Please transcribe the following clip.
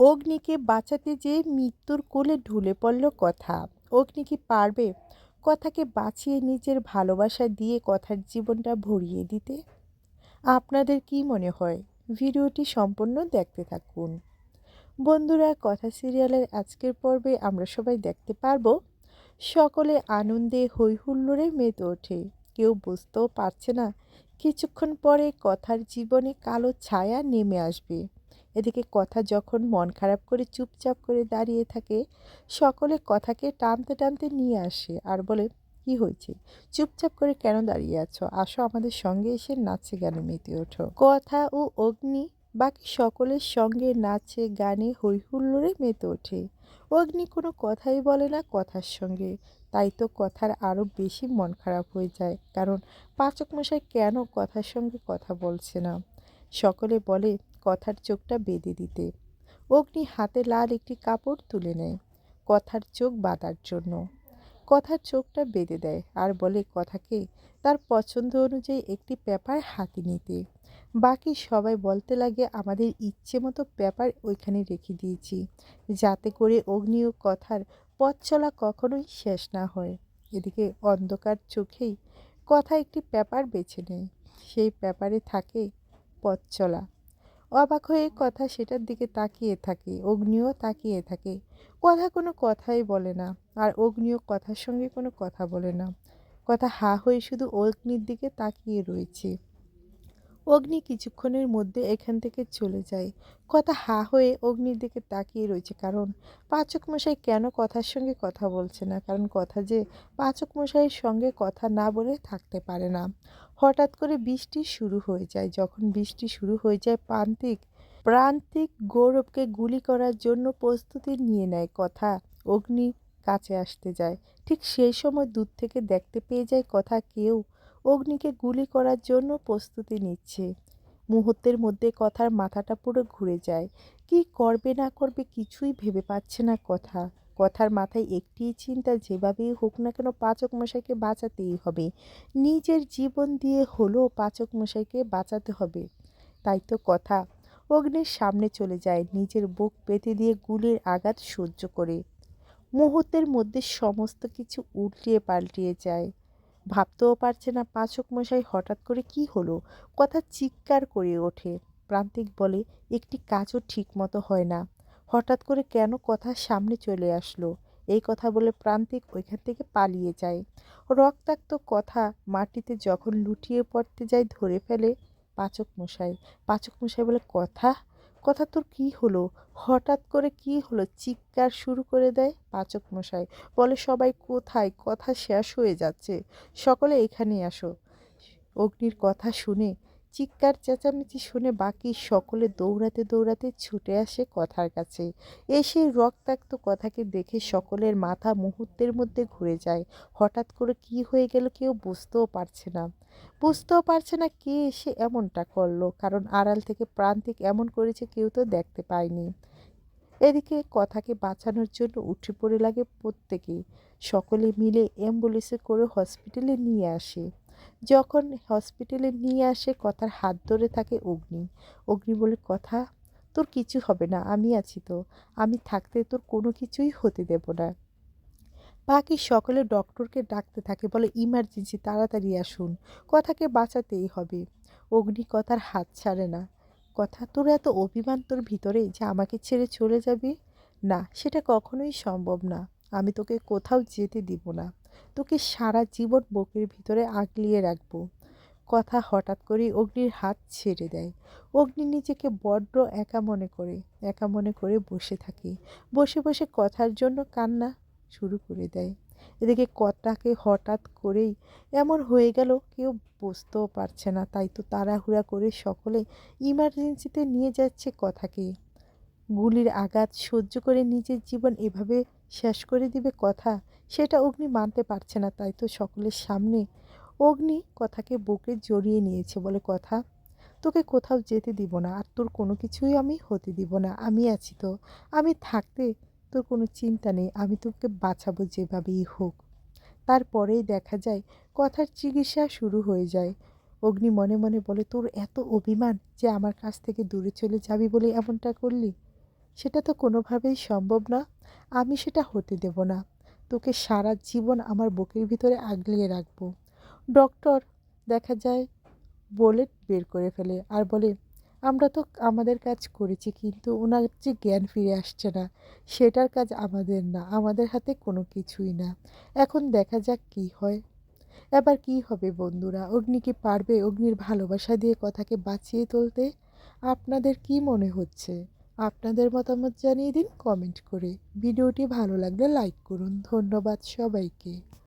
অগ্নিকে বাঁচাতে যেয়ে মৃত্যুর কোলে ঢলে পড়ল কথা। অগ্নি কি পারবে কথাকে বাঁচিয়ে নিজের ভালোবাসা দিয়ে কথার জীবনটা ভরিয়ে দিতে? আপনাদের কি মনে হয়? ভিডিওটি সম্পূর্ণ দেখতে থাকুন। বন্ধুরা, কথা সিরিয়ালের আজকের পর্বে আমরা সবাই দেখতে পারবো সকলে আনন্দে হৈ হুল্লোড়ে মেতে ওঠে। কেউ বুঝতেও পারছে না কিছুক্ষণ পরে কথার জীবনে কালো ছায়া নেমে আসবে। এদিকে কথা যখন মন খারাপ করে চুপচাপ করে দাঁড়িয়ে থাকে, সকলে কথাকে টানতে টানতে নিয়ে আসে আর বলে, কি হয়েছে? চুপচাপ করে কেন দাঁড়িয়ে আছো? আসো, আমাদের সঙ্গে এসে নাচে গানে মেতে ওঠো। কথা ও অগ্নি বাকি সকলের সঙ্গে নাচে গানে হৈ হুল্লোড়ে মেতে ওঠে। অগ্নি কোনো কথাই বলে না কথার সঙ্গে। তাই তো কথার আরও বেশি মন খারাপ হয়ে যায়, কারণ পাচক মশাই কেন কথার সঙ্গে কথা বলছে না। সকলে বলে কথার চোখটা বেঁধে দিতে। অগ্নি হাতে লাল একটি কাপড় তুলে নেয় কথার চোখ বাঁধার জন্য। কথার চোখটা বেঁধে দেয় আর বলে কথাকে তার পছন্দ অনুযায়ী একটি পেপার হাতে নিতে। বাকি সবাই বলতে লাগে, আমাদের ইচ্ছে মতো পেপার ওইখানে রেখে দিয়েছি, যাতে করে অগ্নি ও কথার পথ চলা কখনোই শেষ না হয়। এদিকে অন্ধকার চোখেই কথা একটি পেপার বেছে নেয়। সেই পেপারে থাকে পথ চলা। অবাক হয়ে কথা সেটার দিকে তাকিয়ে থাকে, অগ্নিও তাকিয়ে থাকে। কথা কোনো কথাই বলে না, আর অগ্নিও কথার সঙ্গে কোনো কথা বলে না। কথা হা হয়ে শুধু অগ্নির দিকে তাকিয়ে রয়েছে। অগ্নি কিছুক্ষণের মধ্যে এখান থেকে চলে যায়। কথা হা হয়ে অগ্নির দিকে তাকিয়ে রয়েছে, কারণ পাচক মশাই কেন কথার সঙ্গে কথা বলছে না। কারণ কথা যে পাচক মশাইয়ের সঙ্গে কথা না বলে থাকতে পারে না। হঠাৎ করে বৃষ্টি শুরু হয়ে যায়। যখন বৃষ্টি শুরু হয়ে যায়, প্রান্তিক প্রান্তিক গৌরবকে গুলি করার জন্য প্রস্তুতি নিয়ে নেয় কথা। অগ্নি কাছে আসতে যায়, ঠিক সেই সময় দূর থেকে দেখতে পেয়ে যায় কথা কেউ অগ্নিকে গুলি করার জন্য প্রস্তুতি নিচ্ছে। মুহূর্তের মধ্যে কথার মাথাটা পুরো ঘুরে যায়। কি করবে না করবে কিছুই ভেবে পাচ্ছে না কথা। কথার মাথায় একটিই চিন্তা, যেভাবেই হোক না কেন পাচক মশাইকে বাঁচাতেই হবে। নিজের জীবন দিয়ে হলেও পাচক মশাইকে বাঁচাতে হবে। তাই তো কথা অগ্নির সামনে চলে যায়, নিজের বুক পেতে দিয়ে গুলির আঘাত সহ্য করে। মুহূর্তের মধ্যে সমস্ত কিছু উল্টিয়ে পাল্টিয়ে যায়। ভাবতেও পারছে না পাচক মশাই হঠাৎ করে কি হলো। কথা চিৎকার করে ওঠে। প্রান্তিক বলে, একটি কাজও ঠিক মতো হয় না, হঠাৎ করে কেন কথার সামনে চলে আসলো। এই কথা বলে প্রান্তিক ওইখান থেকে পালিয়ে যায়। রক্তাক্ত কথা মাটিতে যখন লুটিয়ে পড়তে যায়, ধরে ফেলে পাচক মশাই। পাচক মশাই বলে, কথা কথা তোর কি হলো? হঠাৎ করে কি হলো? চিৎকার শুরু করে দেয় পাচক মশাই। বলে, সবাই কোথায়? কথা শেষ হয়ে যাচ্ছে, সকলে এখানে আসো। অগ্নির কথা শুনে, চিৎকার চেঁচামেচি শুনে বাকি সকলে দৌড়াতে দৌড়াতে ছুটে আসে কথার কাছে। এসে রক্তাক্ত কথাকে দেখে সকলের মাথা মুহূর্তের মধ্যে ঘুরে যায়। হঠাৎ করে কি হয়ে গেল কেউ বুঝতেও পারছে না। বুঝতেও পারছে না কে এসে এমনটা করলো, কারণ আড়াল থেকে প্রান্তিক এমন করেছে কেউ তো দেখতে পায়নি। এদিকে কথাকে বাঁচানোর জন্য উঠে পড়ে লাগে প্রত্যেকেই। সকলে মিলে অ্যাম্বুলেন্সে করে হসপিটালে নিয়ে আসে। যখন হসপিটালে নিয়ে আসে, কথার হাত ধরে থাকে অগ্নি। অগ্নি বলে, কথা তোর কিছু হবে না, আমি আছি তো। আমি থাকতে তোর কোনো কিছুই হতে দেব না। বাকি সকলে ডক্টরকে ডাকতে থাকে, বলে ইমার্জেন্সি, তাড়াতাড়ি আসুন, কথাকে বাঁচাতেই হবে। অগ্নি কথার হাত ছাড়ে না। কথা, তোর এত অভিমান তোর ভিতরে যে আমাকে ছেড়ে চলে যাবি? না, সেটা কখনোই সম্ভব না। আমি তোকে কোথাও যেতে দিব না, তোকে সারা জীবন বুকের ভিতরে আগলিয়ে রাখবো। কথা হঠাৎ করেই অগ্নির হাত ছেড়ে দেয়। অগ্নি নিজেকে বড্ড একা মনে করে বসে থাকে। বসে বসে কথার জন্য কান্না শুরু করে দেয়। এদিকে কথাকে হঠাৎ করেই এমন হয়ে গেল কেউ বুঝতেও পারছে না। তাই তো তাড়াহুড়া করে সকলে ইমার্জেন্সিতে নিয়ে যাচ্ছে কথাকে। গুলির আঘাত সহ্য করে নিজের জীবন এভাবে শেষ করে দিবে কথা, সেটা অগ্নি মানতে পারছে না। তাই তো সকলের সামনে অগ্নি কথাকে বুকে জড়িয়ে নিয়েছে, বলে, কথা তোকে কোথাও যেতে দিব না, আর তোর কোনো কিছুই আমি হতে দিব না। আমি আছি তো, আমি থাকতে তোর কোনো চিন্তা নেই, আমি তোকে বাঁচাবো যেভাবেই হোক। তারপরেই দেখা যায় কথার চিকিৎসা শুরু হয়ে যায়। অগ্নি মনে মনে বলে, তোর এত অভিমান যে আমার কাছ থেকে দূরে চলে যাবি বলে এমনটা করলি? সেটা তো কোনোভাবেই সম্ভব না। আমি সেটা হতে দেব না। তোকে সারা জীবন আমার বুকের ভিতরে আগলিয়ে রাখবো। ডক্টর দেখা যায় বলে বের করে ফেলে আর বলে, আমরা তো আমাদের কাজ করেছি কিন্তু ওনার যে জ্ঞান ফিরে আসছে না, সেটার কাজ আমাদের না। আমাদের হাতে কোনো কিছুই না। এখন দেখা যাক কী হয়। এবার কী হবে বন্ধুরা? অগ্নি কি পারবে অগ্নির ভালোবাসা দিয়ে কথাকে বাঁচিয়ে তুলতে? আপনাদের কি মনে হচ্ছে? আপনাদের মতামত জানিয়ে দিন কমেন্ট করে। ভিডিওটি ভালো লাগলে লাইক করুন। ধন্যবাদ সবাইকে।